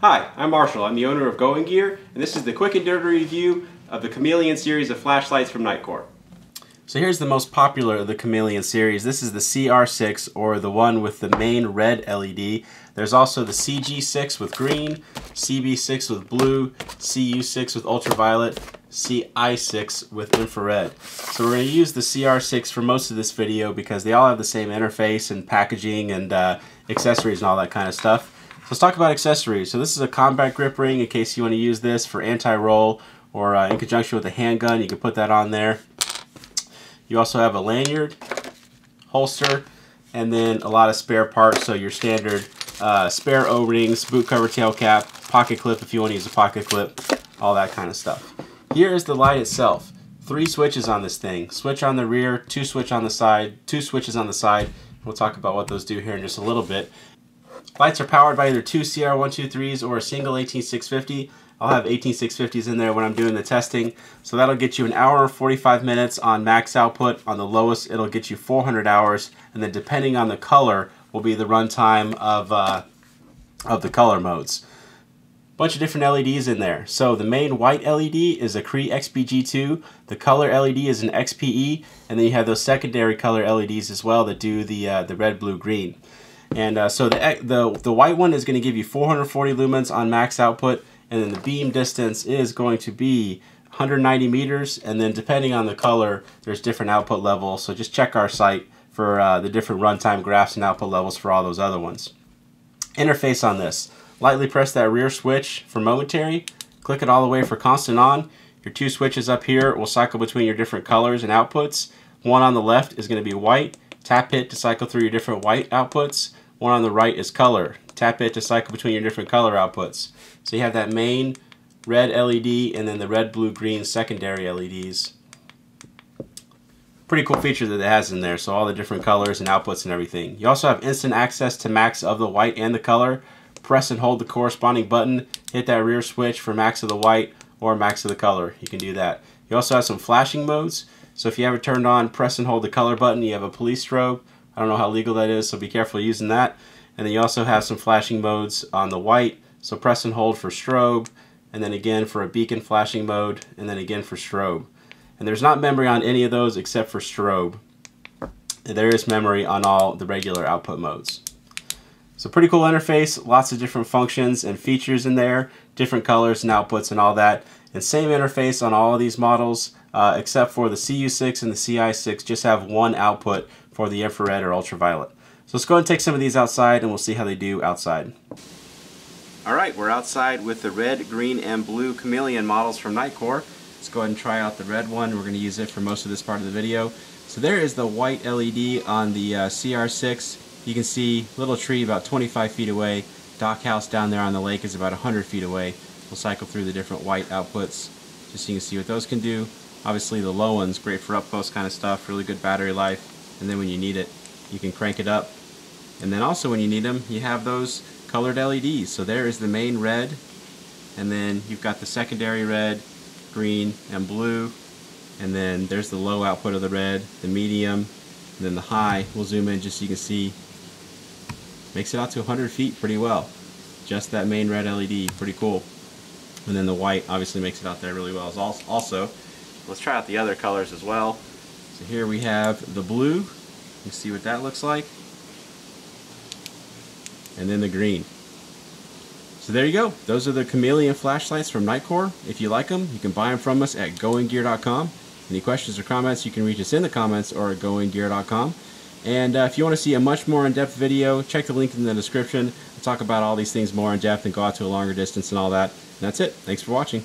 Hi, I'm Marshall. I'm the owner of Going Gear, and this is the quick and dirty review of the Chameleon series of flashlights from Nitecore. So here's the most popular of the Chameleon series. This is the CR6, or the one with the main red LED. There's also the CG6 with green, CB6 with blue, CU6 with ultraviolet, CI6 with infrared. So we're going to use the CR6 for most of this video because they all have the same interface and packaging and accessories and all that kind of stuff. So let's talk about accessories. So this is a combat grip ring in case you want to use this for anti-roll or in conjunction with a handgun. You can put that on there. You also have a lanyard, holster, and then a lot of spare parts. So your standard spare O-rings, boot cover, tail cap, pocket clip if you want to use a pocket clip, all that kind of stuff. Here is the light itself. 3 switches on this thing. Switch on the rear, 2 switches on the side. We'll talk about what those do here in just a little bit. Lights are powered by either 2 CR123s or a single 18650. I'll have 18650s in there when I'm doing the testing. So that'll get you 1 hour and 45 minutes on max output. On the lowest, it'll get you 400 hours. And then depending on the color will be the runtime of the color modes. Bunch of different LEDs in there. So the main white LED is a Cree XPG2. The color LED is an XPE. And then you have those secondary color LEDs as well that do the red, blue, green. And so the white one is going to give you 440 lumens on max output, and then the beam distance is going to be 190 meters, and then depending on the color, there's different output levels, so just check our site for the different runtime graphs and output levels for all those other ones. Interface on this. Lightly press that rear switch for momentary, click it all the way for constant on. Your 2 switches up here will cycle between your different colors and outputs. One on the left is going to be white. Tap it to cycle through your different white outputs. One on the right is color. Tap it to cycle between your different color outputs. So you have that main red LED and then the red, blue, green secondary LEDs. Pretty cool feature that it has in there, so all the different colors and outputs and everything. You also have instant access to max of the white and the color. Press and hold the corresponding button, hit that rear switch for max of the white or max of the color. You can do that. You also have some flashing modes. So if you have it turned on, press and hold the color button, you have a police strobe. I don't know how legal that is, so be careful using that. And then you also have some flashing modes on the white, so press and hold for strobe, and then again for a beacon flashing mode, and then again for strobe. And there's not memory on any of those except for strobe. And there is memory on all the regular output modes. So pretty cool interface, lots of different functions and features in there, different colors and outputs and all that. And same interface on all of these models, except for the CU6 and the CI6 just have one output for the infrared or ultraviolet. So let's go and take some of these outside and we'll see how they do outside. Alright, we're outside with the red, green, and blue Chameleon models from Nitecore. Let's go ahead and try out the red one. We're going to use it for most of this part of the video. So there is the white LED on the CR6. You can see little tree about 25 feet away. Dock house down there on the lake is about 100 feet away. We'll cycle through the different white outputs just so you can see what those can do. Obviously the low one's great for up close kind of stuff, really good battery life. And then when you need it, you can crank it up. And then also when you need them, you have those colored LEDs. So there is the main red, and then you've got the secondary red, green, and blue. And then there's the low output of the red, the medium, and then the high. We'll zoom in just so you can see. Makes it out to 100 feet pretty well. Just that main red LED, pretty cool. And then the white obviously makes it out there really well. Also, let's try out the other colors as well. So here we have the blue. You can see what that looks like. And then the green. So there you go. Those are the Chameleon flashlights from Nitecore. If you like them, you can buy them from us at goinggear.com. Any questions or comments, you can reach us in the comments or at goinggear.com. And if you want to see a much more in-depth video, check the link in the description. We'll talk about all these things more in depth and go out to a longer distance and all that. And that's it. Thanks for watching.